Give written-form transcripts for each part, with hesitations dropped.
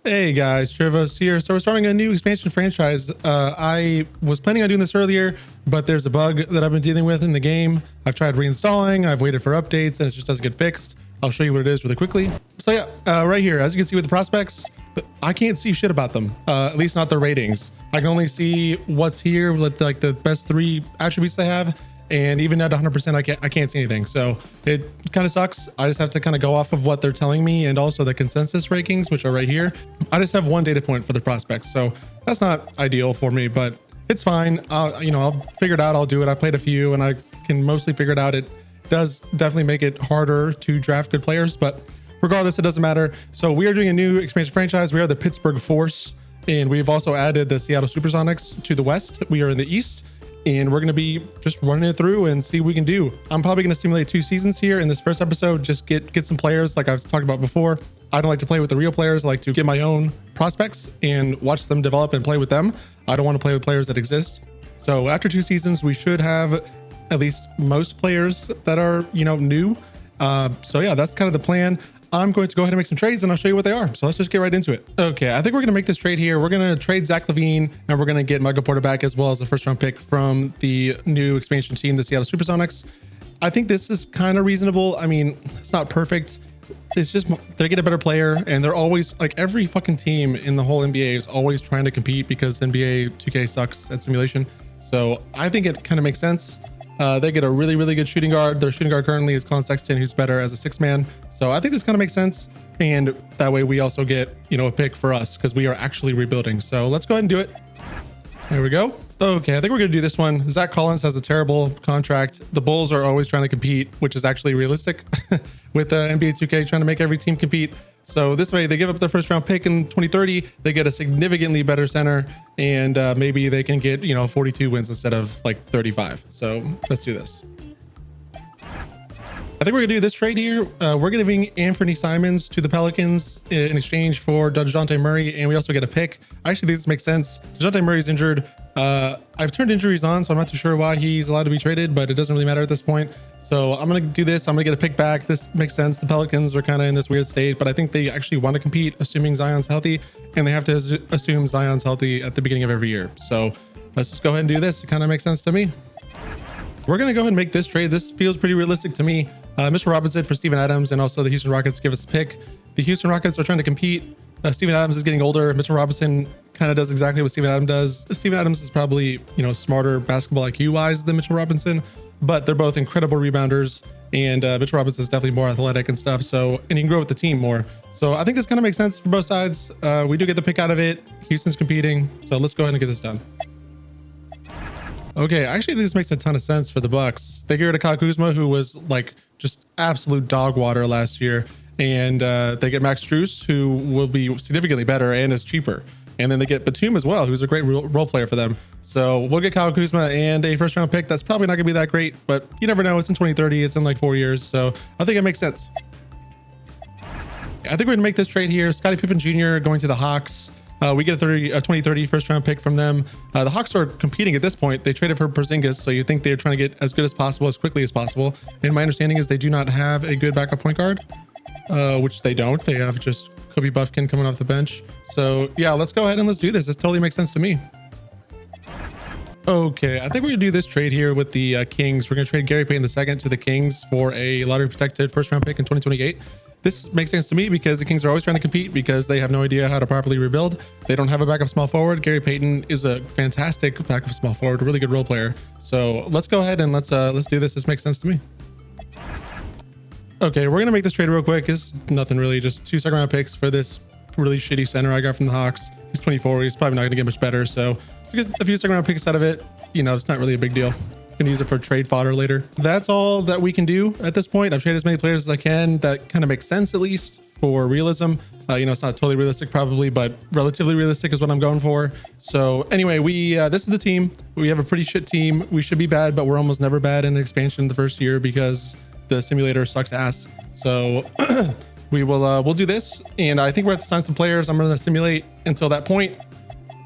Hey guys, Trivos here. So we're starting a new expansion franchise. I was planning on doing this earlier, but there's a bug that I've been dealing with in the game. I've tried reinstalling, I've waited for updates, and it just doesn't get fixed. I'll show you what it is really quickly. So yeah, right here, as you can see with the prospects, I can't see shit about them, at least not their ratings. I can only see what's here with like the best 3 attributes they have. And even at 100%, I can't see anything. So it kind of sucks. I just have to kind of go off of what they're telling me and also the consensus rankings, which are right here. I just have 1 data point for the prospects. So that's not ideal for me, but it's fine. I'll figure it out. I'll do it. I played a few and I can mostly figure it out. It does definitely make it harder to draft good players, but regardless, it doesn't matter. So we are doing a new expansion franchise. We are the Pittsburgh Force, and we've also added the Seattle Supersonics to the west. We are in the east. And we're going to be just running it through and see what we can do. I'm probably going to simulate 2 seasons here in this first episode, just get some players like I've talked about before. I don't like to play with the real players. I like to get my own prospects and watch them develop and play with them. I don't want to play with players that exist. So after 2 seasons, we should have at least most players that are, new. So yeah, that's kind of the plan. I'm going to go ahead and make some trades and I'll show you what they are. So let's just get right into it. Okay, I think we're going to make this trade here. We're going to trade Zach LaVine and we're going to get Michael Porter back as well as a first round pick from the new expansion team, the Seattle Supersonics. I think this is kind of reasonable. I mean, it's not perfect. It's just they get a better player and they're always like every fucking team in the whole NBA is always trying to compete because NBA 2k sucks at simulation. So I think it kind of makes sense. They get a really, really good shooting guard. Their shooting guard currently is Colin Sexton, who's better as a 6-man. So I think this kind of makes sense. And that way we also get, a pick for us because we are actually rebuilding. So let's go ahead and do it. There we go. Okay, I think we're going to do this one. Zach Collins has a terrible contract. The Bulls are always trying to compete, which is actually realistic with NBA 2K trying to make every team compete. So this way they give up their first round pick in 2030. They get a significantly better center and maybe they can get, 42 wins instead of like 35. So let's do this. I think we're gonna do this trade here. We're giving Anthony Simons to the Pelicans in exchange for DeJounte Murray, and we also get a pick. I actually think this makes sense. DeJounte Murray's injured. I've turned injuries on, so I'm not too sure why he's allowed to be traded, but it doesn't really matter at this point. So I'm gonna do this. I'm gonna get a pick back. This makes sense. The Pelicans are kind of in this weird state, but I think they actually want to compete, assuming Zion's healthy, and they have to assume Zion's healthy at the beginning of every year. So let's just go ahead and do this. It kind of makes sense to me. We're gonna go ahead and make this trade. This feels pretty realistic to me. Mitchell Robinson for Steven Adams, and also the Houston Rockets give us a pick. The Houston Rockets are trying to compete. Steven Adams is getting older. Mitchell Robinson kind of does exactly what Steven Adams does. Steven Adams is probably, smarter basketball IQ wise than Mitchell Robinson, but they're both incredible rebounders. And Mitchell Robinson is definitely more athletic and stuff. So, and he can grow with the team more. So I think this kind of makes sense for both sides. We do get the pick out of it. Houston's competing. So let's go ahead and get this done. Okay, actually this makes a ton of sense for the Bucks. They get rid of Kyle Kuzma, who was like just absolute dog water last year, and they get Max Strus, who will be significantly better and is cheaper. And then they get Batum as well, who's a great role player for them. So we'll get Kyle Kuzma and a first round pick. That's probably not gonna be that great, but you never know. It's in 2030. It's in like 4 years. So I think it makes sense. I think we're gonna make this trade here. Scottie Pippen Jr. going to the Hawks. We get a 2030 first round pick from them. The Hawks are competing at this point. They traded for Porzingis, so you think they're trying to get as good as possible, as quickly as possible. And my understanding is they do not have a good backup point guard, which they don't. They have just Kobe Buffkin coming off the bench. So yeah, let's go ahead and let's do this. This totally makes sense to me. Okay, I think we're gonna do this trade here with the Kings. We're gonna trade Gary Payton II to the Kings for a lottery protected first round pick in 2028. This makes sense to me because the Kings are always trying to compete because they have no idea how to properly rebuild. They don't have a backup small forward. Gary Payton is a fantastic backup small forward, a really good role player. So let's go ahead and let's do this. This makes sense to me. Okay, we're gonna make this trade real quick. It's nothing really, just 2 second round picks for this really shitty center I got from the Hawks. He's 24. He's probably not gonna get much better. So just get a few second round picks out of it. It's not really a big deal. Can use it for trade fodder later. That's all that we can do at this point. I've traded as many players as I can. That kind of makes sense, at least for realism. It's not totally realistic probably, but relatively realistic is what I'm going for. So anyway, this is the team. We have a pretty shit team. We should be bad, but we're almost never bad in expansion the first year because the simulator sucks ass. So we'll do this. And I think we're going to sign some players. I'm going to simulate until that point,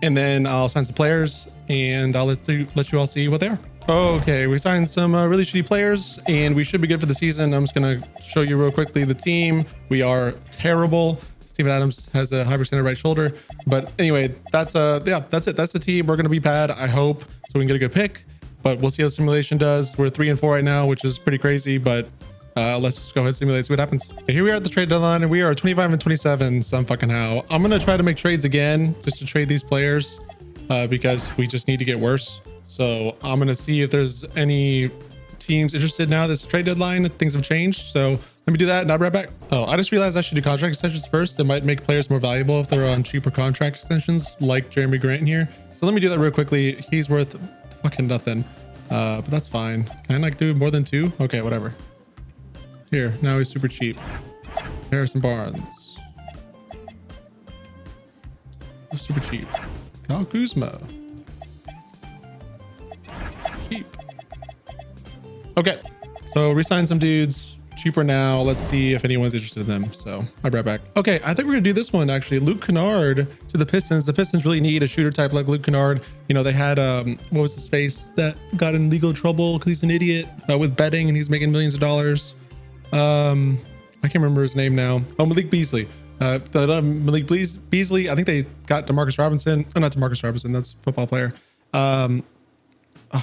and then I'll sign some players and I'll let you all see what they are. Okay, we signed some really shitty players and we should be good for the season. I'm just gonna show you real quickly the team. We are terrible. Steven Adams has a high percent of right shoulder. But anyway, that's yeah, that's it. That's the team. We're gonna be bad, I hope, so we can get a good pick. But we'll see how simulation does. We're 3-4 right now, which is pretty crazy. But let's just go ahead and simulate, see what happens. Okay, here we are at the trade deadline, and we are 25-27 some fucking how. I'm gonna try to make trades again just to trade these players because we just need to get worse. So I'm gonna see if there's any teams interested now this trade deadline. Things have changed, so let me do that and I'll be right back. Oh, I just realized I should do contract extensions first. It might make players more valuable if they're on cheaper contract extensions, like Jeremy Grant here. So let me do that real quickly. He's worth fucking nothing, but that's fine. Can I like do more than 2? Okay, whatever. Here, now he's super cheap. Harrison Barnes, super cheap. Kyle Kuzma, cheap. Okay, so resign some dudes, cheaper now. Let's see if anyone's interested in them. So I'll be right back. Okay, I think we're gonna do this one actually. Luke Kennard to the Pistons. The Pistons really need a shooter type like Luke Kennard. You know, they had what was his face that got in legal trouble because he's an idiot with betting and he's making millions of dollars. I can't remember his name now. Oh, Malik Beasley. Malik Beasley. I think they got DeMarcus Robinson. Oh, not DeMarcus Robinson. That's a football player.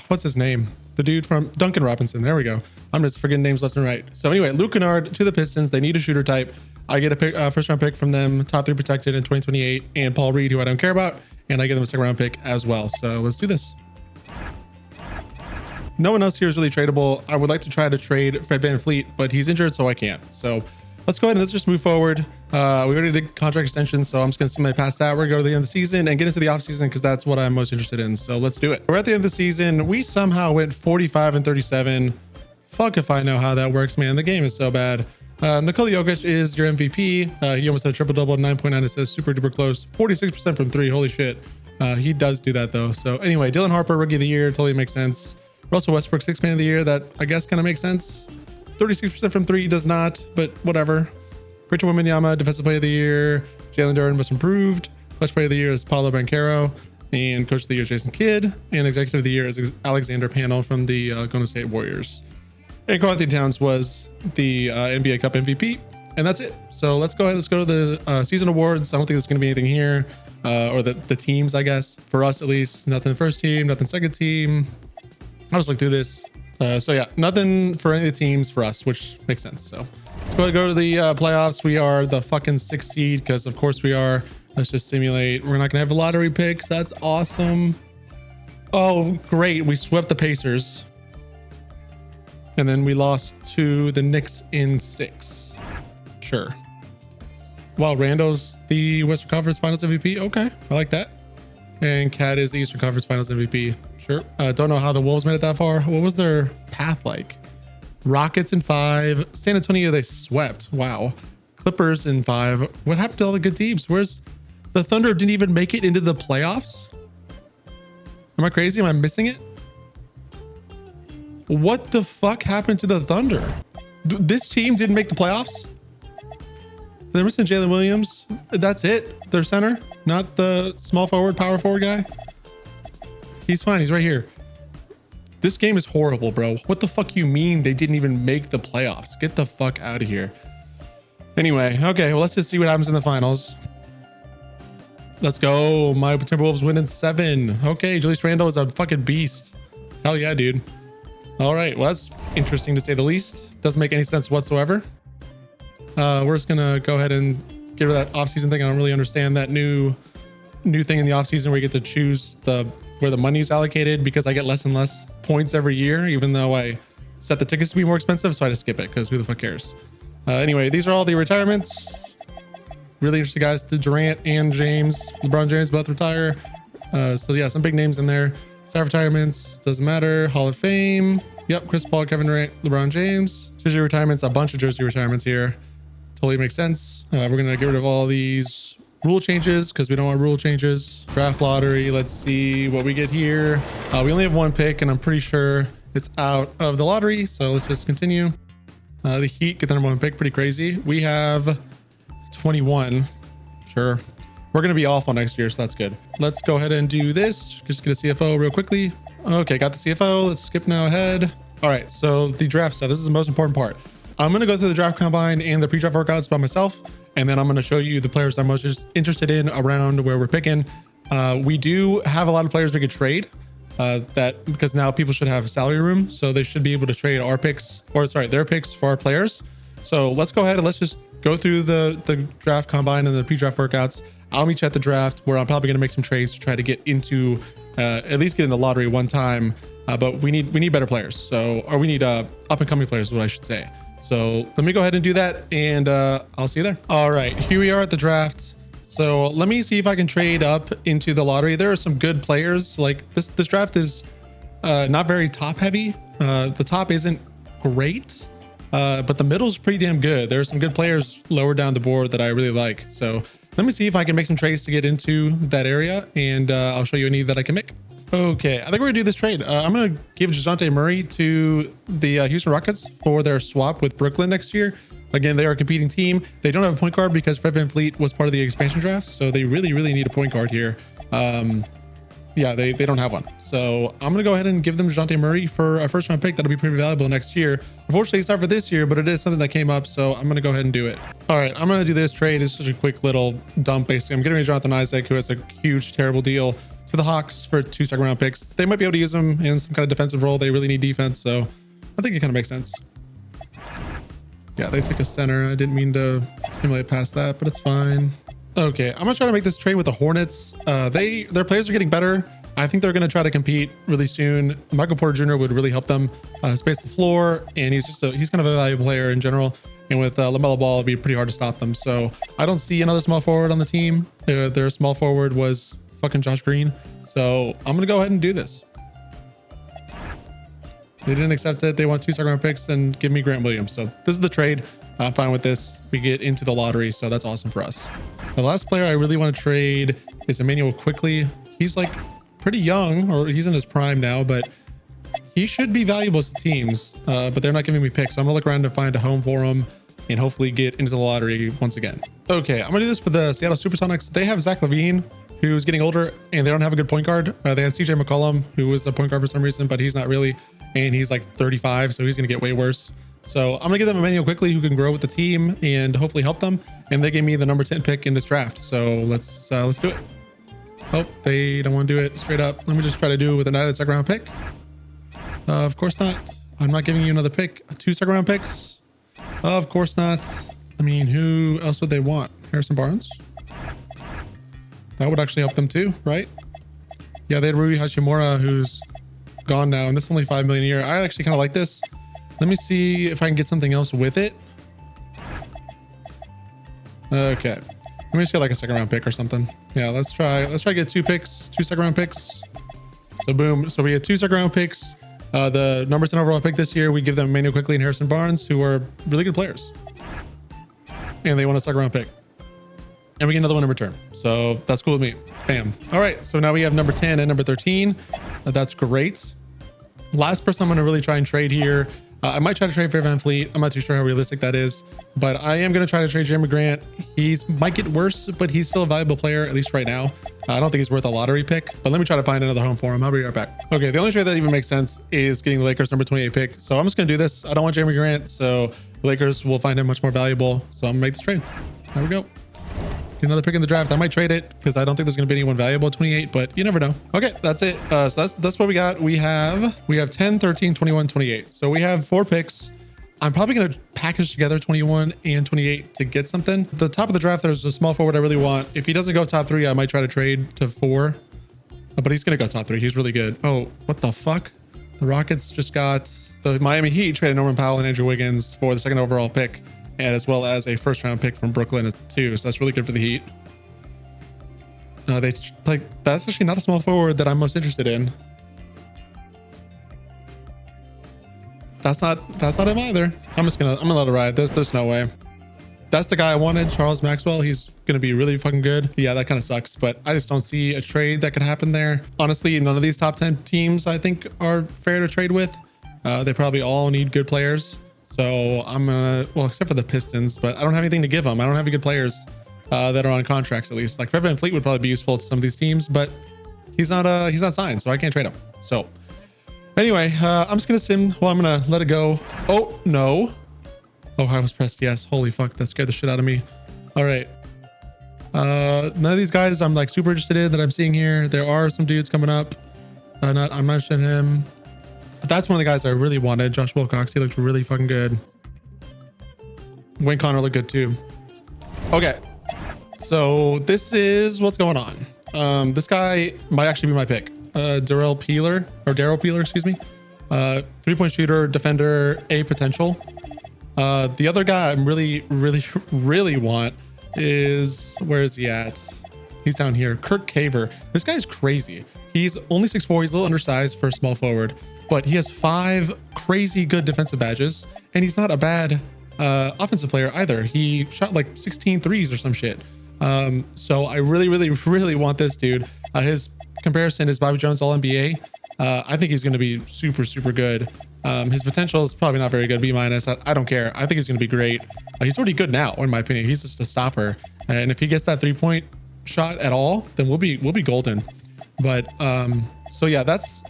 What's his name? The dude from Duncan Robinson. There we go. I'm just forgetting names left and right. So anyway, Luke Kennard to the Pistons. They need a shooter type. I get a first round pick from them, top 3 protected in 2028, and Paul Reed, who I don't care about, and I get them a second round pick as well. So let's do this. No one else here is really tradable. I would like to try to trade Fred VanVleet, but he's injured, so I can't. So let's go ahead and let's just move forward. We already did contract extension, so I'm just gonna see my past that. We're gonna go to the end of the season and get into the off season because that's what I'm most interested in. So let's do it. We're at the end of the season. We somehow went 45-37. Fuck if I know how that works, man. The game is so bad. Nikola Jokic is your MVP. He almost had a triple double, 9.9 assists, super duper close, 46% from 3. Holy shit. He does do that though. So anyway, Dylan Harper, rookie of the year, totally makes sense. Russell Westbrook, 6th man of the year. That I guess kind of makes sense. 36% from 3 does not, but whatever. Richard Wembanyama, defensive player of the year. Jalen Duren, most improved. Clutch player of the year is Paulo Banchero. And coach of the year is Jason Kidd. And executive of the year is Alexander Panel from the Golden State Warriors. And Karl Anthony Towns was the NBA Cup MVP. And that's it. So let's go ahead. Let's go to the season awards. I don't think there's going to be anything here. Or the teams, I guess. For us, at least. Nothing first team. Nothing second team. I'll just look through this. So yeah, nothing for any of the teams for us, which makes sense. So let's go to the playoffs. We are the fucking 6th seed because of course we are. Let's just simulate. We're not gonna have a lottery picks. That's awesome. Oh, great. We swept the Pacers. And then we lost to the Knicks in 6. Sure. Wow, Rando's the Western Conference Finals MVP. Okay, I like that. And Cat is the Eastern Conference Finals MVP. Sure. Don't know how the Wolves made it that far. What was their path like? Rockets in 5. San Antonio, they swept. Wow. Clippers in 5. What happened to all the good teams? Where's the Thunder? Didn't even make it into the playoffs? Am I crazy? Am I missing it? What the fuck happened to the Thunder? This team didn't make the playoffs? They're missing Jalen Williams. That's it. Their center, not the small forward, power forward guy. He's fine. He's right here. This game is horrible, bro. What the fuck you mean they didn't even make the playoffs? Get the fuck out of here. Anyway, okay, well, let's just see what happens in the finals. Let's go. My Timberwolves win in 7. Okay, Julius Randle is a fucking beast. Hell yeah, dude. All right, well, that's interesting to say the least. Doesn't make any sense whatsoever. We're just gonna go ahead and get rid of that offseason thing. I don't really understand that new thing in the offseason where you get to choose where the money is allocated because I get less and less points every year, even though I set the tickets to be more expensive. So I just skip it because who the fuck cares? Anyway, these are all the retirements. Really interesting guys. Durant and James, LeBron James both retire. So yeah, some big names in there. Staff retirements, doesn't matter. Hall of Fame. Yep, Chris Paul, Kevin Durant, LeBron James. Jersey retirements, a bunch of jersey retirements here. Totally makes sense. We're gonna get rid of all these rule changes because we don't want rule changes. Draft lottery. Let's see what we get here. We only have 1 pick and I'm pretty sure it's out of the lottery. So let's just continue. The Heat get the #1 pick. Pretty crazy. We have 21. Sure. We're going to be awful next year. So that's good. Let's go ahead and do this. Just get a CFO real quickly. Okay. Got the CFO. Let's skip now ahead. All right. So the draft stuff. This is the most important part. I'm going to go through the draft combine and the pre-draft workouts by myself. and then I'm going to show you the players I'm most interested in around where we're picking. We do have a lot of players we could trade because now people should have salary room, so they should be able to trade our picks, or sorry, their picks for our players. So let's go ahead and let's just go through the draft combine and the pre-draft workouts. I'll meet you at the draft, where I'm probably going to make some trades to try to get into at least get in the lottery one time. But we need better players. So, or we need up and coming players, is what I should say. So let me go ahead and do that, and I'll see you there. All right, here we are at the draft. So let me see if I can trade up into the lottery. There are some good players. Like this draft is not very top heavy. The top isn't great, but the middle is pretty damn good. There are some good players lower down the board that I really like. So let me see if I can make some trades to get into that area, and I'll show you any that I can make. Okay, I think we're gonna do this trade. I'm gonna give DeJounte Murray to the Houston Rockets for their swap with Brooklyn next year. Again, they are a competing team. They don't have a point guard because Fred VanVleet was part of the expansion draft, so they really need a point guard here. Yeah, they don't have one. So I'm gonna go ahead and give them DeJounte Murray for a first round pick that'll be pretty valuable next year. Unfortunately, it's not for this year, but it is something that came up, so I'm gonna go ahead and do it. All right, I'm gonna do this trade. It's just a quick little dump, basically. I'm getting rid of Jonathan Isaac, who has a huge, terrible deal, to the Hawks for 2 second round picks. They might be able to use them in some kind of defensive role. They really need defense, so I think it kind of makes sense. Yeah, they took a center. I didn't mean to simulate past that, but it's fine. Okay, I'm gonna try to make this trade with the Hornets. Their players are getting better. I think they're gonna try to compete really soon. Michael Porter Jr. would really help them space the floor, and he's kind of a valuable player in general. And with LaMelo Ball, it'd be pretty hard to stop them. So I don't see another small forward on the team. Their small forward was fucking Josh Green. So I'm gonna go ahead and do this. They didn't accept it. They want 2 second round picks and give me Grant Williams. So this is the trade. I'm fine with this. We get into the lottery, so that's awesome for us. The last player I really want to trade is Emmanuel Quickly. He's like pretty young, or he's in his prime now, but he should be valuable to teams, but they're not giving me picks. So I'm gonna look around to find a home for him and hopefully get into the lottery once again. Okay, I'm gonna do this for the Seattle Supersonics. They have Zach LaVine, who's getting older, and they don't have a good point guard. They had CJ McCollum, who was a point guard for some reason, but he's not really, and he's like 35, so he's gonna get way worse. So I'm gonna give them Emmanuel Quickly, who can grow with the team and hopefully help them. And they gave me the number 10 pick in this draft, so let's do it. Oh, they don't want to do it straight up. Let me just try to do it with an added second round pick. Of course not. I'm not giving you another pick. 2 second round picks. Of course not. I mean, who else would they want? Harrison Barnes? That would actually help them too, right? Yeah, they had Rui Hachimura, who's gone now, and this is only $5 million a year. I actually kind of like this. Let me see if I can get something else with it. Okay. Let me just get like a second round pick or something. Yeah, let's try to get 2 second round picks. So boom. So we had 2 second round picks. The number 10 overall pick this year, we give them Emmanuel Quickly and Harrison Barnes, who are really good players. And they want a second round pick. And we get another one in return. So that's cool with me. Bam. All right. So now we have number 10 and number 13. That's great. Last person I'm going to really try and trade here. I might try to trade Fred VanVleet. I'm not too sure how realistic that is, but I am going to try to trade Jeremy Grant. He's might get worse, but he's still a valuable player, at least right now. I don't think he's worth a lottery pick, but let me try to find another home for him. I'll be right back. Okay, the only trade that even makes sense is getting the Lakers number 28 pick. So I'm just going to do this. I don't want Jeremy Grant, so the Lakers will find him much more valuable. So I'm going to make this trade. There we go. Get another pick in the draft. I might trade it because I don't think there's going to be anyone valuable at 28, but you never know. Okay, that's it. So that's what we got. We have 10, 13, 21, 28. So we have 4 picks. I'm probably going to package together 21 and 28 to get something. At the top of the draft, there's a small forward I really want. If he doesn't go top 3, I might try to trade to 4, but he's going to go top 3. He's really good. Oh, what the fuck? The Rockets just got the Miami Heat traded Norman Powell and Andrew Wiggins for the 2nd overall pick, and as well as a 1st round pick from Brooklyn too. So that's really good for the Heat. That's actually not the small forward that I'm most interested in. That's not him either. I'm gonna let it ride. There's no way. That's the guy I wanted, Charles Maxwell. He's gonna be really fucking good. Yeah, that kind of sucks, but I just don't see a trade that could happen there. Honestly, none of these top 10 teams I think are fair to trade with. They probably all need good players. So I'm gonna, well, except for the Pistons, but I don't have anything to give them. I don't have any good players that are on contracts, at least. Like Fred VanVleet would probably be useful to some of these teams, but he's not signed, so I can't trade him. So anyway, I'm just gonna I'm gonna let it go. Oh no. Oh, I was pressed yes. Holy fuck, that scared the shit out of me. All right. None of these guys I'm like super interested in that I'm seeing here. There are some dudes coming up. I'm not interested in him. But that's one of the guys I really wanted. Josh Wilcox. He looks really fucking good. Wayne Connor looked good too. Okay. So this is what's going on. This guy might actually be my pick. Daryl Peeler, excuse me. 3-point shooter, defender, A potential. The other guy I'm really want is, where is he at? He's down here. Kirk Caver. This guy's crazy. He's only 6'4". He's a little undersized for a small forward, but he has 5 crazy good defensive badges, and he's not a bad offensive player either. He shot like 16 threes or some shit. So I really want this dude. His comparison is Bobby Jones All NBA. I think he's going to be super good. His potential is probably not very good, B-. I don't care. I think he's going to be great. He's already good now, in my opinion. He's just a stopper. And if he gets that 3-point shot at all, then we'll be golden. But so yeah, that's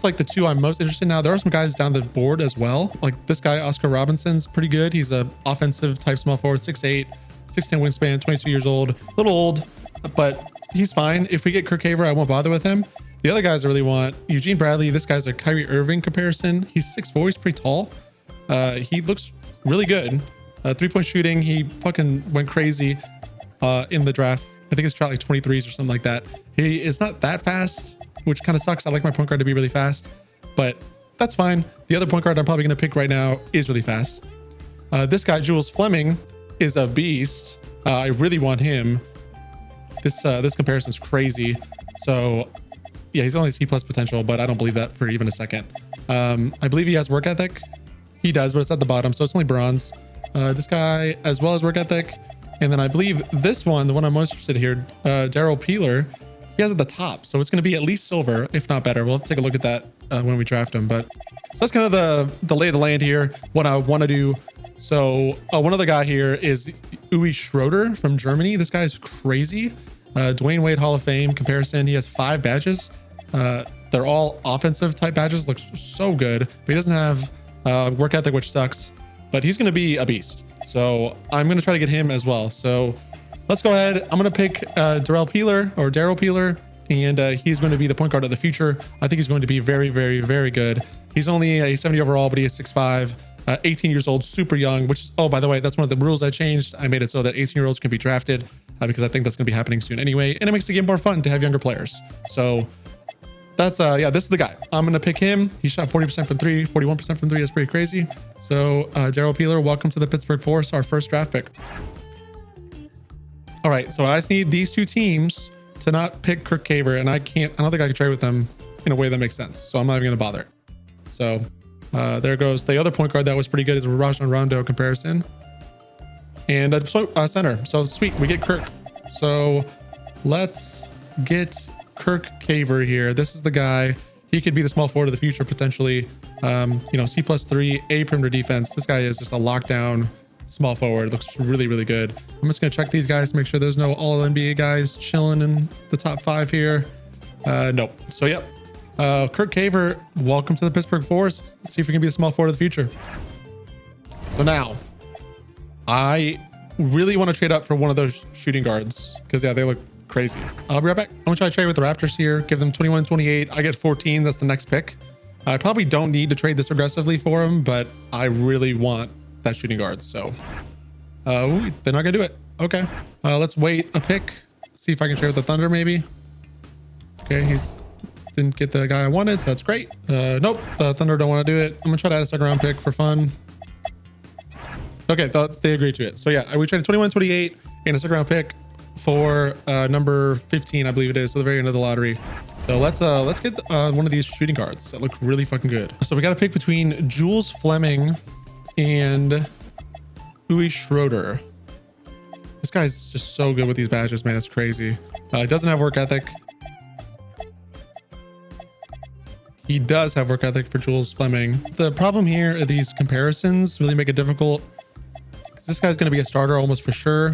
like the two I'm most interested in now. There are some guys down the board as well. Like this guy, Oscar Robinson's pretty good. He's a offensive type small forward, 6'8", 6'10" wingspan, 22 years old, a little old, but he's fine. If we get Kirk Caver, I won't bother with him. The other guys I really want, Eugene Bradley. This guy's a Kyrie Irving comparison. He's 6'4", he's pretty tall. He looks really good. 3-point shooting, he fucking went crazy in the draft. I think he's shot like 23s or something like that. He is not that fast, which kind of sucks. I like my point guard to be really fast, but that's fine. The other point guard I'm probably going to pick right now is really fast. This guy, Jules Fleming, is a beast. I really want him. This comparison is crazy. So yeah, he's only C+ potential, but I don't believe that for even a second. I believe he has work ethic. He does, but it's at the bottom, so it's only bronze. This guy as well as work ethic. And then I believe this one, the one I'm most interested in here, Daryl Peeler, he has at the top. So it's going to be at least silver, if not better. We'll take a look at that when we draft him. But so that's kind of the lay of the land here, what I want to do. So one other guy here is Uwe Schroeder from Germany. This guy is crazy. Dwayne Wade Hall of Fame comparison. He has 5 badges. They're all offensive type badges. Looks so good, but he doesn't have work ethic, which sucks. But he's going to be a beast. So I'm going to try to get him as well. So let's go ahead. I'm going to pick Daryl Peeler, and he's going to be the point guard of the future. I think he's going to be very good. He's only a 70 overall, but he is 6'5", 18 years old, super young, which is, oh, by the way, that's one of the rules I changed. I made it so that 18-year-olds can be drafted because I think that's going to be happening soon anyway. And it makes the game more fun to have younger players. So that's, yeah, this is the guy. I'm going to pick him. He shot 40% from 3, 41% from 3. That's pretty crazy. So Daryl Peeler, welcome to the Pittsburgh Force, our first draft pick. All right, so I just need these two teams to not pick Kirk Caver, and I don't think I can trade with them in a way that makes sense. So I'm not even going to bother. So there goes the other point guard that was pretty good is a Rajon Rondo comparison. And center. So sweet, we get Kirk. So let's get Kirk Caver here. This is the guy. He could be the small forward of the future potentially. C+3, A perimeter defense. This guy is just a lockdown small forward. Looks really good. I'm just gonna check these guys to make sure there's no all NBA guys chilling in the top 5 here. Nope. So yep. Kirk Caver, welcome to the Pittsburgh Force. Let's see if we can be the small forward of the future. So now, I really want to trade up for one of those shooting guards because yeah, they look crazy. I'll be right back. I'm gonna try to trade with the Raptors here. Give them 21 and 28. I get 14. That's the next pick. I probably don't need to trade this aggressively for him, but I really want that shooting guard. So they're not gonna do it. Okay. Let's wait a pick. See if I can trade with the Thunder maybe. Okay, he's didn't get the guy I wanted, so that's great. Nope, the Thunder don't want to do it. I'm gonna try to add a second round pick for fun. Okay, they agreed to it. So yeah, we traded 21, 28 and a second round pick for number 15, I believe it is, so the very end of the lottery. So let's get one of these shooting guards that look really fucking good. So we got to pick between Jules Fleming and Uwe Schroeder. This guy's just so good with these badges, man. It's crazy. He doesn't have work ethic. He does have work ethic for Jules Fleming. The problem here are these comparisons really make it difficult. This guy's going to be a starter almost for sure.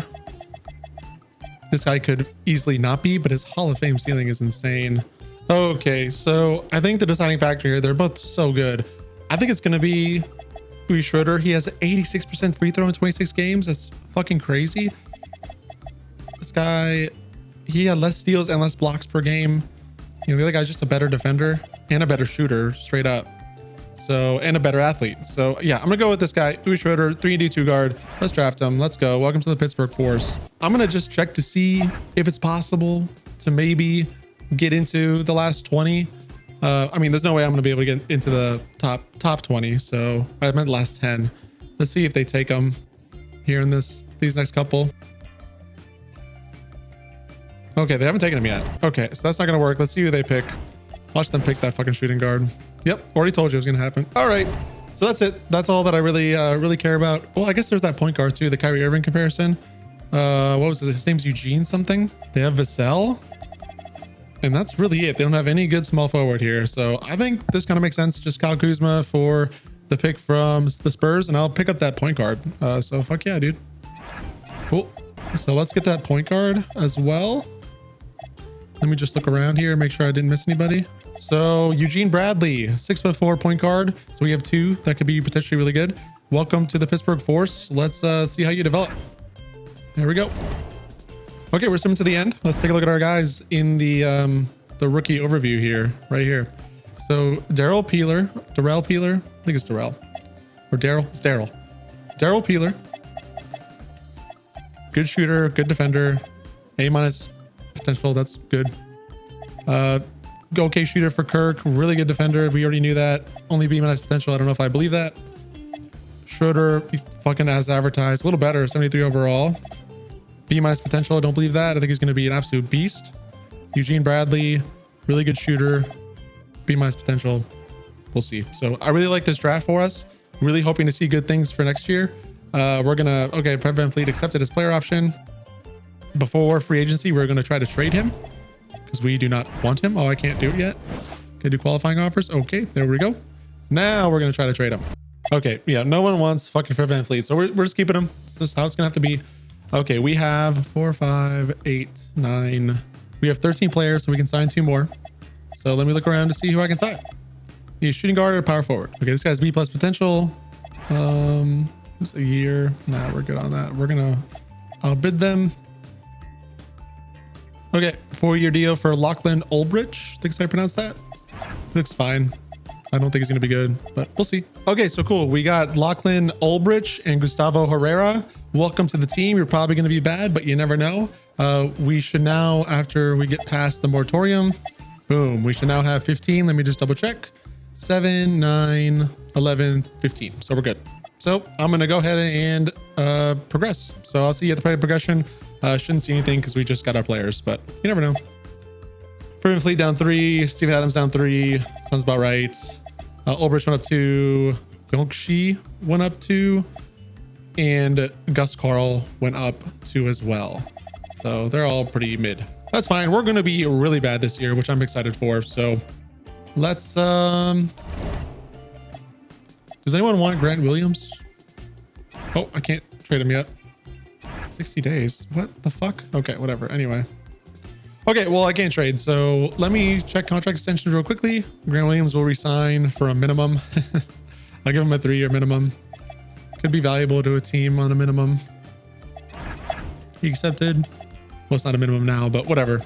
This guy could easily not be, but his Hall of Fame ceiling is insane. Okay, so I think the deciding factor here, they're both so good. I think it's going to be Uwe Schroeder. He has 86% free throw in 26 games. That's fucking crazy. This guy, he had less steals and less blocks per game. You know, the other guy's just a better defender and a better shooter straight up. So, and a better athlete. So yeah, I'm gonna go with this guy, Uwe Schroeder, 3D2 guard. Let's draft him. Let's go. Welcome to the Pittsburgh Force. I'm gonna just check to see if it's possible to maybe get into the last 20. I mean, there's no way I'm gonna be able to get into the top 20. So I meant last 10. Let's see if they take them here in these next couple. Okay, they haven't taken him yet. Okay, so that's not gonna work. Let's see who they pick. Watch them pick that fucking shooting guard. Yep, already told you it was gonna happen. All right, so that's it. That's all that I really care about. Well, I guess there's that point guard too, the Kyrie Irving comparison. What was his name's Eugene something. They have Vassell, and that's really it. They don't have any good small forward here, so I think this kind of makes sense. Just Kyle Kuzma for the pick from the Spurs, and I'll pick up that point guard. So fuck yeah, dude. Cool. So let's get that point guard as well. Let me just look around here, make sure I didn't miss anybody. So Eugene Bradley, 6'4" point guard. So we have two that could be potentially really good. Welcome to the Pittsburgh Force. Let's see how you develop. There we go. Okay, we're swimming to the end. Let's take a look at our guys in the rookie overview here, right here. So Darrell Peeler, I think it's Darrell or Daryl. It's Darrell. Darrell Peeler, good shooter, good defender, A- potential. That's good. Okay shooter for Kirk, really good defender. We already knew that. Only B- potential. I don't know if I believe that. Schroeder, he fucking as advertised, a little better, 73 overall. B- potential. I don't believe that. I think he's going to be an absolute beast. Eugene Bradley, really good shooter. B- potential. We'll see. So I really like this draft for us. Really hoping to see good things for next year. We're gonna, okay, Fred VanVleet accepted his player option. Before free agency, we're going to try to trade him because we do not want him. Oh, I can't do it yet. Can I do qualifying offers? Okay, there we go. Now we're going to try to trade him. Okay, yeah, no one wants fucking Fred VanVleet, so we're just keeping him. This is how it's going to have to be. Okay, we have 4, 5, 8, 9. We have 13 players, so we can sign 2 more. So let me look around to see who I can sign. He's shooting guard or power forward. Okay, this guy's B+ potential. Just a year. Nah, we're good on that. We're going to outbid them. Okay, 4-year deal for Lachlan Ulbrich. I think I pronounced that. Looks fine. I don't think he's going to be good, but we'll see. Okay, so cool. We got Lachlan Ulbrich and Gustavo Herrera. Welcome to the team. You're probably going to be bad, but you never know. We should now, after we get past the moratorium, boom, we should now have 15. Let me just double check. 7, 9, 11, 15. So we're good. So I'm going to go ahead and progress. So I'll see you at the play progression. Shouldn't see anything because we just got our players, but you never know. Fred VanVleet down 3, Steven Adams down 3. Sounds about right. Ulbrich went up 2. Gongshi went up 2. And Gus Carl went up 2 as well. So they're all pretty mid. That's fine. We're going to be really bad this year, which I'm excited for. So let's... Does anyone want Grant Williams? Oh, I can't trade him yet. 60 days. What the fuck? Okay, whatever. Anyway. Okay, well, I can't trade. So let me check contract extensions real quickly. Grant Williams will resign for a minimum. I'll give him a 3-year minimum. Could be valuable to a team on a minimum. He accepted. Well, it's not a minimum now, but whatever.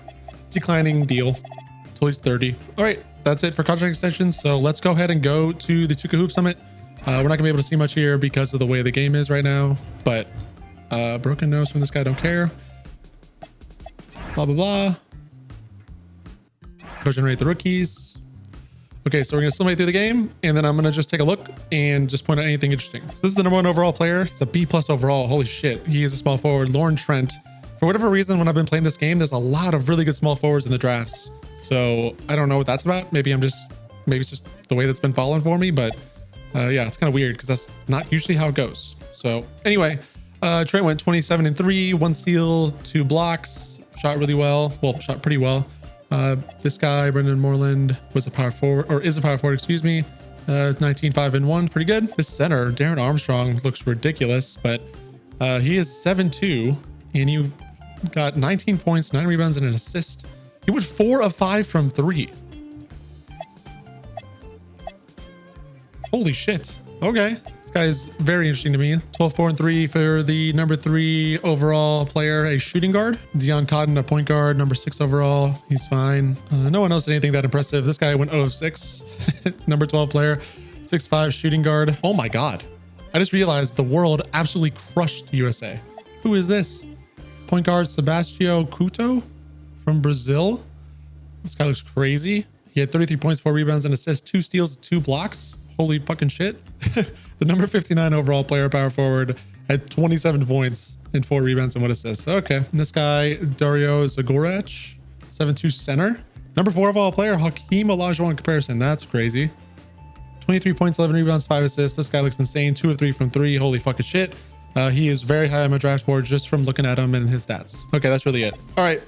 Declining deal until he's 30. All right, that's it for contract extensions. So let's go ahead and go to the 2K Hoop Summit. We're not gonna be able to see much here because of the way the game is right now, but broken nose from this guy, don't care. Blah, blah, blah. Go generate the rookies. Okay, so we're gonna simulate through the game, and then I'm gonna just take a look and just point out anything interesting. So this is the #1 overall player. He's a B+ overall. Holy shit, he is a small forward. Lauren Trent. For whatever reason, when I've been playing this game, there's a lot of really good small forwards in the drafts. So I don't know what that's about. Maybe it's just the way that's been falling for me, but yeah, it's kind of weird because that's not usually how it goes. So anyway, Trent went 27-3, 1 steal, 2 blocks, shot really well. Well, shot pretty well. This guy, Brendan Moreland, was a power forward, or is a power forward, excuse me. 19, 5, and 1, pretty good. This center, Darren Armstrong, looks ridiculous, but he is 7'2", and you got 19 points, 9 rebounds, and an assist. He went 4 of 5 from 3. Holy shit. Okay, This guy is very interesting to me. 12, 4, and 3 for the number 3 overall player, a shooting guard. Deion Cotton, a point guard, number 6 overall. He's fine. No one else did anything that impressive. This guy went 0 of 6. Number 12 player, 6'5", shooting guard. Oh my God. I just realized the world absolutely crushed USA. Who is this? Point guard Sebastião Couto from Brazil. This guy looks crazy. He had 33 points, 4 rebounds, and assists, 2 steals, 2 blocks. Holy fucking shit. The number 59 overall player, power forward, had 27 points and 4 rebounds and 1 assist. Okay. And this guy, Dario Zagorec, 7'2" center. Number 4 overall player, Hakeem Olajuwon comparison. That's crazy. 23 points, 11 rebounds, 5 assists. This guy looks insane. 2 of 3 from 3. Holy fucking shit. He is very high on my draft board just from looking at him and his stats. Okay, that's really it. All right.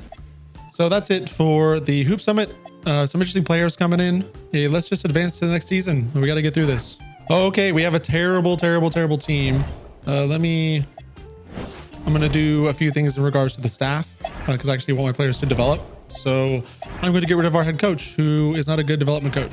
So that's it for the Hoop Summit. Some interesting players coming in. Hey, let's just advance to the next season. We got to get through this. Okay, we have a terrible team. I'm going to do a few things in regards to the staff because I actually want my players to develop. So I'm going to get rid of our head coach, who is not a good development coach.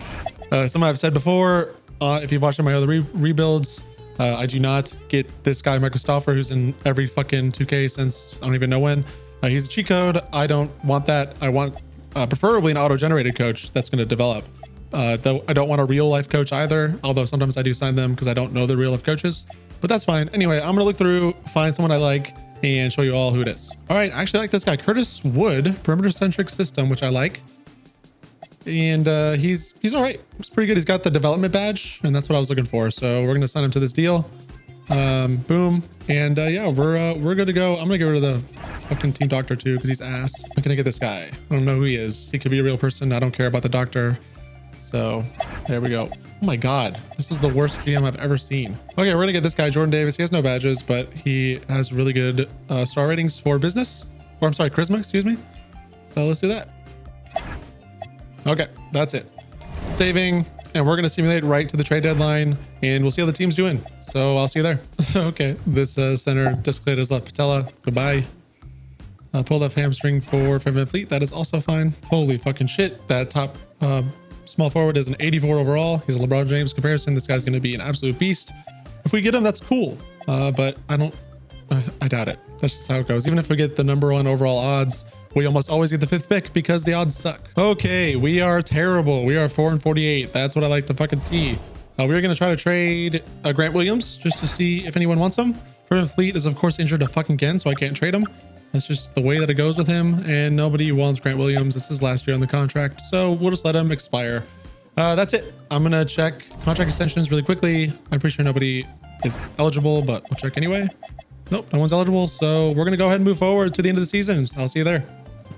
Something I've said before, if you've watched my other rebuilds, I do not get this guy, Michael Stauffer, who's in every fucking 2K since I don't even know when. He's a cheat code. I don't want that. I want preferably an auto-generated coach that's going to develop. Though I don't want a real life coach either, although sometimes I do sign them because I don't know the real life coaches, but that's fine. Anyway, I'm going to look through, find someone I like, and show you all who it is. All right, I actually like this guy, Curtis Wood, perimeter-centric system, which I like. And he's all right. He's pretty good. He's got the development badge, and that's what I was looking for. So we're going to sign him to this deal. Boom. And yeah, we're good to go. I'm gonna get rid of the fucking team doctor too because he's ass. I'm gonna get this guy. I don't know who he is. He could be a real person. I don't care about the doctor. So there we go. Oh my God, this is the worst GM I've ever seen. Okay, we're gonna get this guy, Jordan Davis. He has no badges, but he has really good star ratings for business, or I'm sorry, charisma, excuse me. So let's do that. Okay, that's it. Saving. And we're going to simulate right to the trade deadline, and we'll see how the team's doing. So I'll see you there. Okay, this center dislocated his left patella. Goodbye. Pull left hamstring for Van Fleet. That is also fine. Holy fucking shit. That top small forward is an 84 overall. He's a LeBron James comparison. This guy's going to be an absolute beast. If we get him, that's cool. But I doubt it. That's just how it goes. Even if we get the number 1 overall odds, we almost always get the 5th pick because the odds suck. Okay, we are terrible. We are 4 and 48. That's what I like to fucking see. We're going to try to trade Grant Williams just to see if anyone wants him. Van Fleet is of course injured again, so I can't trade him. That's just the way that it goes with him, and nobody wants Grant Williams. This is last year on the contract, so we'll just let him expire. That's it. I'm going to check contract extensions really quickly. I'm pretty sure nobody is eligible, but we'll check anyway. Nope, no one's eligible. So we're going to go ahead and move forward to the end of the season. I'll see you there.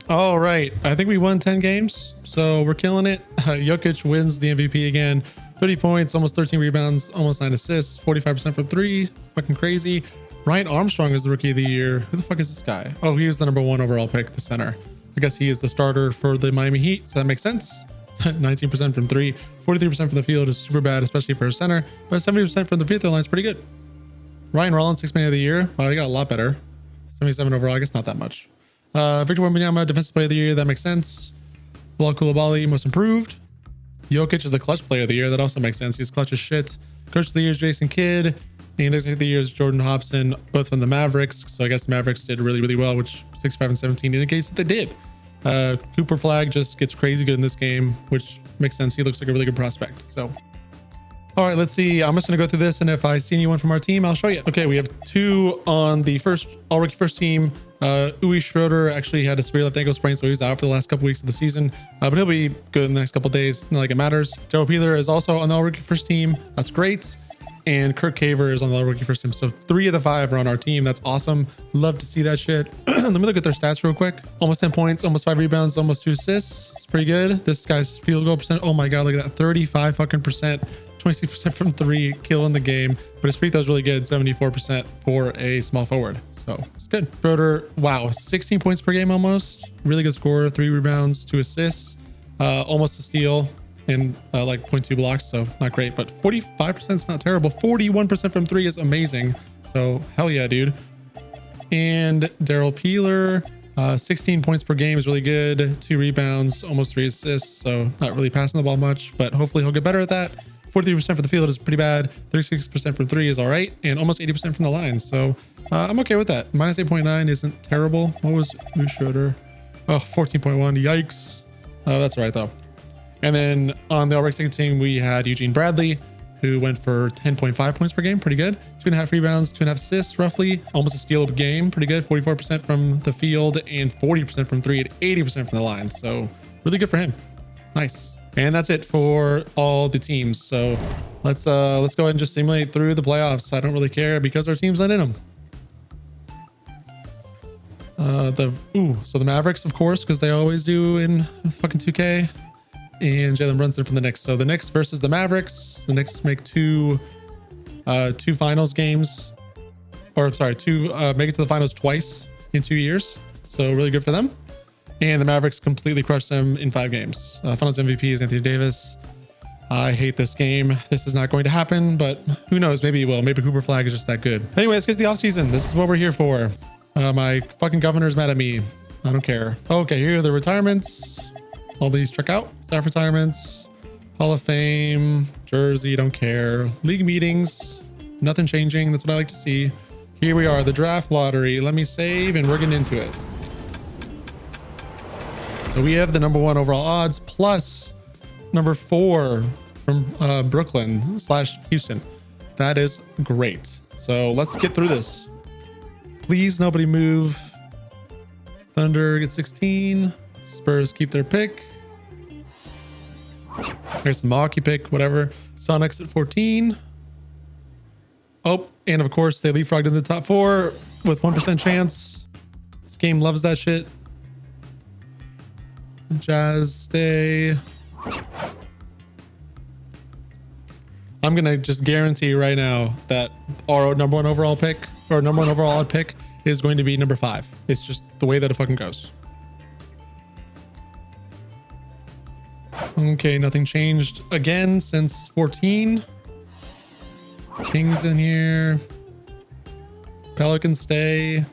All right. I think we won 10 games, so we're killing it. Jokic wins the MVP again. 30 points, almost 13 rebounds, almost 9 assists, 45% from 3. Fucking crazy. Ryan Armstrong is the rookie of the year. Who the fuck is this guy? Oh, he was the number 1 overall pick, the center. I guess he is the starter for the Miami Heat, so that makes sense. 19% from 3, 43% from the field is super bad, especially for a center, but 70% from the free throw line is pretty good. Ryan Rollins, 6th man of the year. Wow, he got a lot better. 77 overall, I guess not that much. Victor Wembanyama, defensive player of the year. That makes sense. Bilal Coulibaly, most improved. Jokic is the clutch player of the year. That also makes sense. He's clutch as shit. Coach of the year is Jason Kidd. And executive of the year is Jordan Hobson, both from the Mavericks. So I guess the Mavericks did really, really well, which 65 and 17 indicates that they did. Cooper Flag just gets crazy good in this game, which makes sense. He looks like a really good prospect. So, all right, let's see. I'm just going to go through this, and if I see anyone from our team, I'll show you. Okay, we have 2 on the all-rookie first team. Uwe Schroeder actually had a severe left ankle sprain, so he's out for the last couple weeks of the season. But he'll be good in the next couple of days. Not like it matters. Daryl Peeler is also on the all-rookie first team. That's great. And Kirk Caver is on the all-rookie first team. So 3 of the 5 are on our team. That's awesome. Love to see that shit. Let me look at their stats real quick. Almost 10 points, almost 5 rebounds, almost 2 assists. It's pretty good. This guy's field goal percent. Oh my God, look at that. 35 fucking percent. 26% from 3, killing the game. But his free throw's really good. 74% for a small forward. So it's good. Schroeder, wow, 16 points per game almost. Really good scorer. 3 rebounds, 2 assists, almost a steal, and like 0.2 blocks. So not great, but 45% is not terrible. 41% from 3 is amazing. So hell yeah, dude. And Daryl Peeler, 16 points per game is really good. 2 rebounds, almost 3 assists. So not really passing the ball much, but hopefully he'll get better at that. 43% for the field is pretty bad. 36% from three is all right. And almost 80% from the line. So I'm okay with that. Minus 8.9 isn't terrible. What was Schroeder? Oh, 14.1. Yikes. That's all right though. And then on the all-rec second team, we had Eugene Bradley, who went for 10.5 points per game. Pretty good. 2.5 rebounds, 2.5 assists, roughly. Almost a steal a game. Pretty good. 44% from the field and 40% from three and 80% from the line. So really good for him. Nice. And that's it for all the teams. So let's go ahead and just simulate through the playoffs. I don't really care because our team's not in them. So the Mavericks, of course, because they always do in fucking 2K. And Jalen Brunson from the Knicks. So the Knicks versus the Mavericks. The Knicks make two finals games, or sorry, make it to the finals twice in 2 years. So really good for them. And the Mavericks completely crushed them in 5 games. Finals MVP is Anthony Davis. I hate this game. This is not going to happen, but who knows? Maybe it will. Maybe Cooper Flag is just that good. Anyway, let's get to the offseason. This is what we're here for. My fucking governor's mad at me. I don't care. Okay, here are the retirements. All these check out. Staff retirements, Hall of Fame, jersey, don't care. League meetings, nothing changing. That's what I like to see. Here we are, the draft lottery. Let me save and we're getting into it. So we have the #1 overall odds plus number 4 from Brooklyn / Houston. That is great. So let's get through this. Please, nobody move. Thunder get 16. Spurs keep their pick. Here's the Milwaukee pick, whatever. Sonics at 14. Oh, and of course they leapfrogged in the top 4 with 1% chance. This game loves that shit. Jazz stay. I'm gonna just guarantee right now that our #1 overall pick or #1 overall odd pick is going to be number 5. It's just the way that it fucking goes. Okay, nothing changed again since 14. Kings in here. Pelicans stay.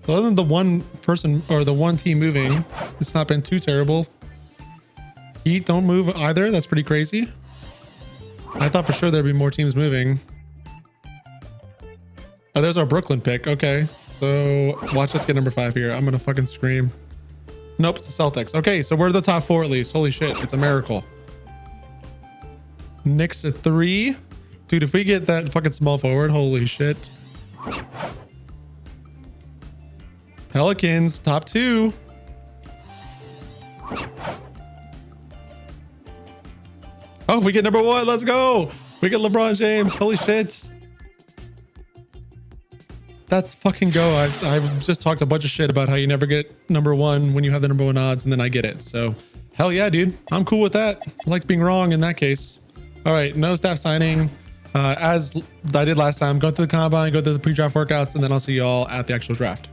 Other than the one person or the one team moving, it's not been too terrible. Heat don't move either. That's pretty crazy. I thought for sure there'd be more teams moving. Oh, there's our Brooklyn pick. Okay, so watch us get number 5 here. I'm gonna fucking scream. Nope, it's the Celtics. Okay, so we're the top 4 at least. Holy shit, it's a miracle. Knicks at 3. Dude, if we get that fucking small forward, holy shit. Pelicans, top 2. Oh, we get #1. Let's go. We get LeBron James. Holy shit. That's fucking go. I've just talked a bunch of shit about how you never get #1 when you have the #1 odds, and then I get it. So hell yeah, dude. I'm cool with that. I like being wrong in that case. All right, no staff signing. As I did last time, go through the combine, go through the pre-draft workouts, and then I'll see y'all at the actual draft.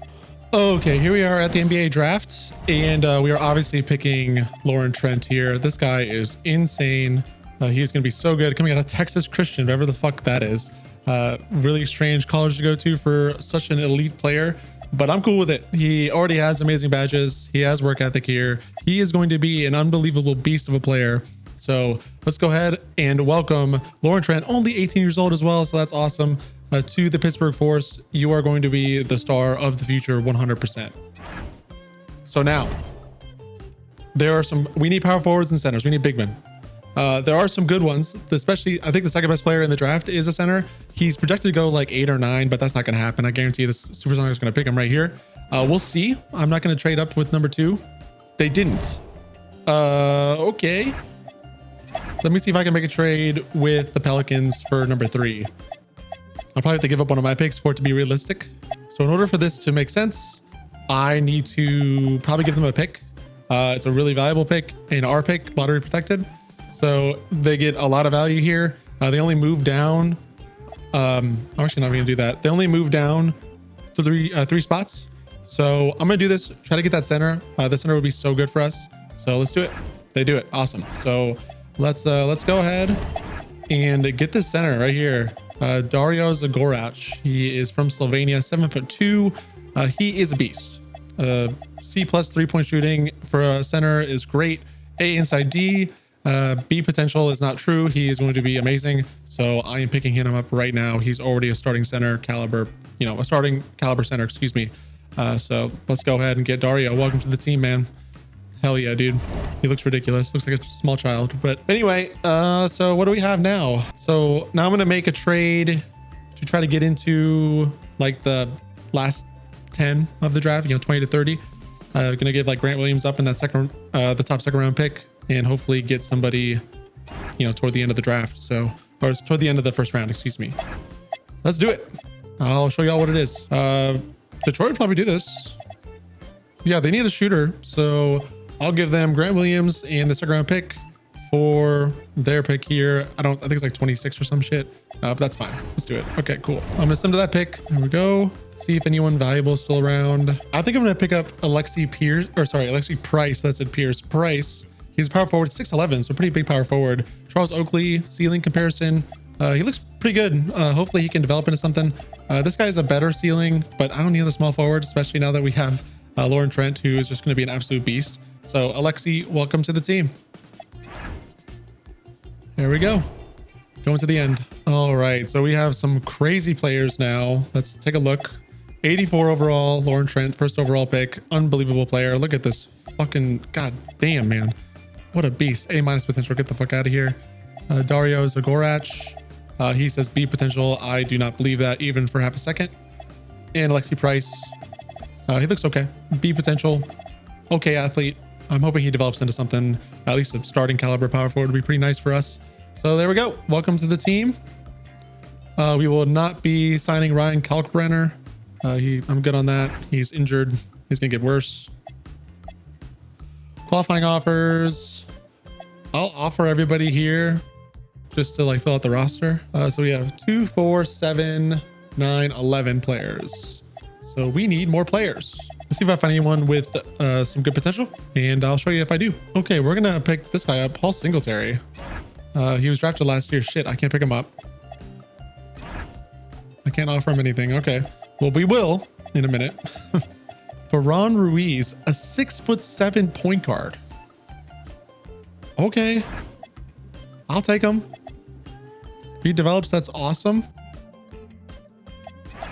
Okay, here we are at the NBA draft, and we are obviously picking Lauren Trent here. This guy is insane. He's going to be so good coming out of Texas Christian, whatever the fuck that is. Really strange college to go to for such an elite player, but I'm cool with it. He already has amazing badges. He has work ethic here. He is going to be an unbelievable beast of a player. So let's go ahead and welcome Lauren Trent, only 18 years old as well. So that's awesome. To the Pittsburgh Force. You are going to be the star of the future 100%. So now we need power forwards and centers. We need big men. There are some good ones, especially I think the second best player in the draft is a center. He's projected to go like 8 or 9, but that's not going to happen. I guarantee the Supersonics is going to pick him right here. We'll see. I'm not going to trade up with number 2. They didn't. Okay. Let me see if I can make a trade with the Pelicans for number 3. I'll probably have to give up one of my picks for it to be realistic. So in order for this to make sense, I need to probably give them a pick. It's a really valuable pick and our pick, lottery protected. So they get a lot of value here. They only move down. I'm actually not going to do that. They only move down 3 spots. So I'm going to do this, try to get that center. The center would be so good for us. So let's do it. They do it. Awesome. So let's go ahead and get this center right here. Dario Zagorac. He is from Slovenia, 7'2". He is a beast. C+ 3-point shooting for a center is great. A inside D. B potential is not true. He is going to be amazing. So I am picking him up right now. He's already a starting center caliber, a starting caliber center, excuse me. So let's go ahead and get Dario. Welcome to the team, man. Hell yeah, dude. He looks ridiculous. Looks like a small child. But anyway, so what do we have now? So now I'm going to make a trade to try to get into like the last 10 of the draft, 20 to 30. Going to give like Grant Williams up in that the top second round pick, and hopefully get somebody, toward the end of the draft. So, or toward the end of the first round, excuse me. Let's do it. I'll show y'all what it is. Detroit would probably do this. Yeah, they need a shooter. So I'll give them Grant Williams and the second round pick for their pick here. I think it's like 26 or some shit. But that's fine. Let's do it. Okay, cool. I'm gonna send to that pick. There we go. See if anyone valuable is still around. I think I'm gonna pick up Alexi Price. That's it, Pierce Price. He's a power forward, 6'11", so pretty big power forward. Charles Oakley, ceiling comparison. He looks pretty good. Hopefully he can develop into something. This guy is a better ceiling, but I don't need a small forward, especially now that we have Lauren Trent, who is just gonna be an absolute beast. So Alexi, welcome to the team. There we go. Going to the end. All right, so we have some crazy players now. Let's take a look. 84 overall, Lauren Trent, first overall pick. Unbelievable player. Look at this fucking, god damn, man. What a beast. A- potential. Get the fuck out of here. Dario Zagorach. He says B potential. I do not believe that even for half a second. And Alexi Price. He looks okay. B potential. Okay athlete. I'm hoping he develops into something, at least a starting caliber power forward would be pretty nice for us. So there we go. Welcome to the team. We will not be signing Ryan Kalkbrenner. I'm good on that. He's injured. He's gonna get worse. Qualifying offers. I'll offer everybody here just to like fill out the roster. So we have 2, 4, 7, 9, 11 players. So we need more players. Let's see if I find anyone with some good potential, and I'll show you if I do. Okay, we're gonna pick this guy up, Paul Singletary. He was drafted last year. Shit, I can't pick him up. I can't offer him anything. Okay, well, we will in a minute. Ferran Ruiz, a 6'7" point guard. Okay, I'll take him. If he develops, that's awesome.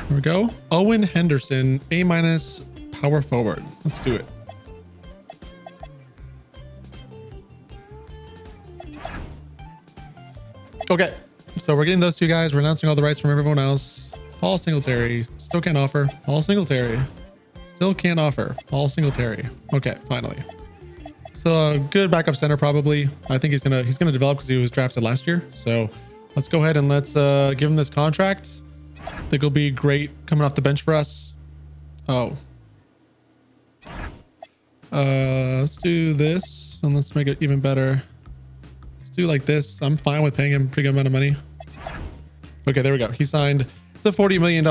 There we go. Owen Henderson, A- power forward. Let's do it. Okay, so we're getting those two guys. We're announcing all the rights from everyone else. Paul Singletary, still can't offer. Paul Singletary, still can't offer. Paul Singletary. Okay, finally. So a good backup center probably. I think he's gonna develop because he was drafted last year. So let's go ahead and let's give him this contract. I think it'll be great coming off the bench for us. Oh. Let's do this and let's make it even better. Let's do like this. I'm fine with paying him a pretty good amount of money. Okay, there we go. He signed. It's a $40 million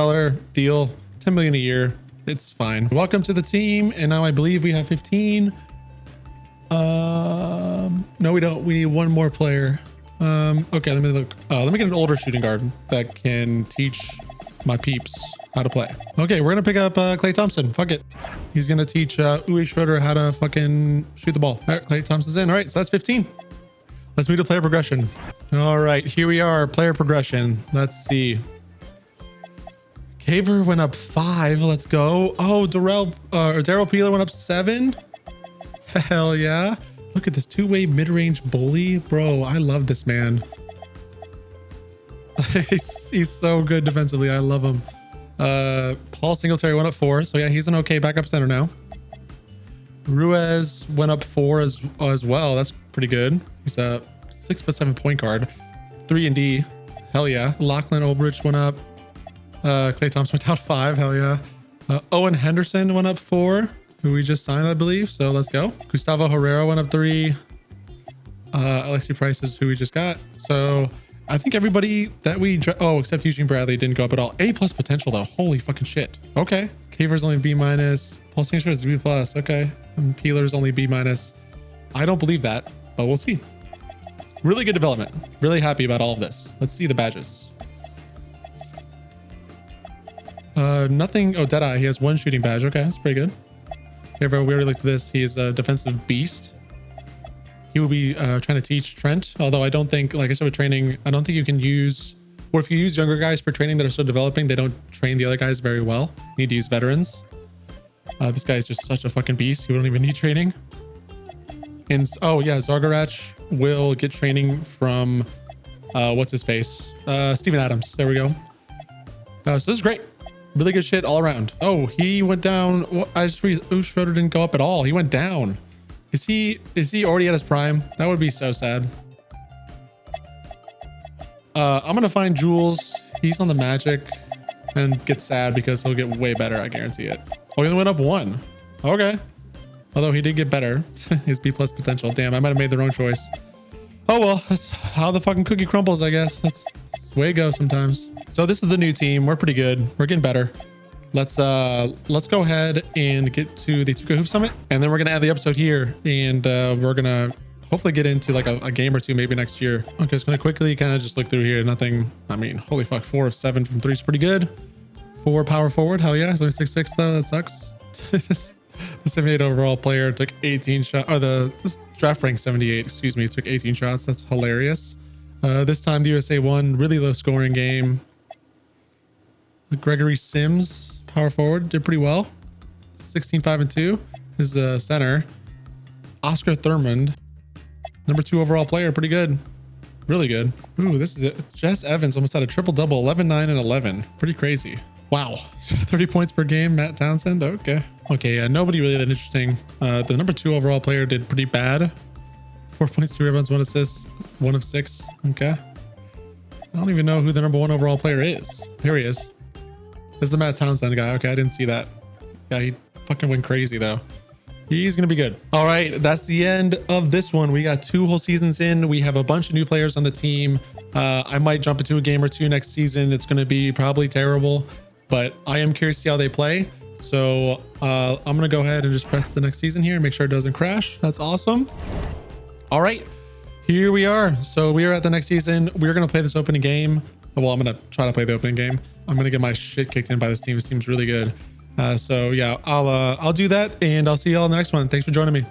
deal, $10 million a year. It's fine. Welcome to the team. And now I believe we have 15. No, we don't. We need one more player. Okay, let me look. Let me get an older shooting guard that can teach my peeps how to play. Okay, we're gonna pick up Klay Thompson. Fuck it. He's gonna teach Uwe Schroeder how to fucking shoot the ball. All right, Klay Thompson's in. All right, so that's 15. Let's move to player progression. All right, here we are, player progression. Let's see. Caver went up 5. Let's go. Oh, Daryl Peeler went up 7. Hell yeah. Look at this two-way mid-range bully. Bro, I love this man. he's so good defensively. I love him. Paul Singletary went up 4. So yeah, he's an okay backup center now. Ruiz went up 4 as well. That's pretty good. He's a 6'7" point guard. 3 and D. Hell yeah. Lachlan Olbrich went up. Klay Thompson went down 5. Hell yeah. Owen Henderson went up 4, who we just signed, I believe. So let's go. Gustavo Herrera went up 3. Alexi Price is who we just got. So I think everybody that except Eugene Bradley didn't go up at all. A+ potential though. Holy fucking shit. Okay. Caver's only B-. Paul Singletary is B+. Okay. And Peeler's only B-. I don't believe that, but we'll see. Really good development. Really happy about all of this. Let's see the badges. Nothing. Oh, Deadeye. He has 1 shooting badge. Okay, that's pretty good. We already looked at this. He's a defensive beast. he will be trying to teach Trent. Although I don't think, like I said with training, I don't think you can use, or if you use younger guys for training that are still developing, they don't train the other guys very well. You need to use veterans. This guy is just such a fucking beast. He don't even need training. And oh yeah, Zargarach will get training from what's his face? Steven Adams. There we go. So this is great. Really good shit all around. Oh, he went down. Well, I just read Schroeder didn't go up at all. He went down. Is he already at his prime? That would be so sad. I'm gonna find Jules. He's on the Magic and get sad because he'll get way better. I guarantee it. Oh, he only went up 1. Okay. Although he did get better. His B+ potential. Damn, I might have made the wrong choice. Oh well, that's how the fucking cookie crumbles, I guess. That's the way it goes sometimes. So this is the new team. We're pretty good. We're getting better. Let's go ahead and get to the 2K Hoop Summit, and then we're gonna add the episode here, and we're gonna hopefully get into like a game or two maybe next year. Okay, so gonna quickly kind of just look through here. Nothing. I mean, holy fuck, 4 of 7 from 3 is pretty good. 4 power forward. Hell yeah. It's only 6'6" though. That sucks. The 78 overall player took 18 shots, or this draft rank 78, excuse me, took 18 shots. That's hilarious. This time the USA won. Really low scoring game. Gregory Sims, power forward, did pretty well. 16, 5, and 2 is the center. Oscar Thurmond, number 2 overall player, pretty good. Really good. Ooh, this is it. Jess Evans almost had a triple double, 11, 9, and 11. Pretty crazy. Wow. 30 points per game. Matt Townsend. Okay. Okay. Yeah, nobody really that interesting. The number 2 overall player did pretty bad. 4 points, 2 rebounds, 1 assist, 1 of 6. Okay. I don't even know who the number 1 overall player is. Here he is. This is the Matt Townsend guy. Okay. I didn't see that. Yeah. He fucking went crazy though. He's going to be good. All right. That's the end of this one. We got 2 whole seasons in. We have a bunch of new players on the team. I might jump into a game or 2 next season. It's going to be probably terrible, but I am curious to see how they play. So I'm going to go ahead and just press the next season here and make sure it doesn't crash. That's awesome. All right, here we are. So we are at the next season. We're going to play this opening game. Well, I'm going to try to play the opening game. I'm going to get my shit kicked in by this team. This team's really good. So yeah, I'll do that, and I'll see y'all in the next one. Thanks for joining me.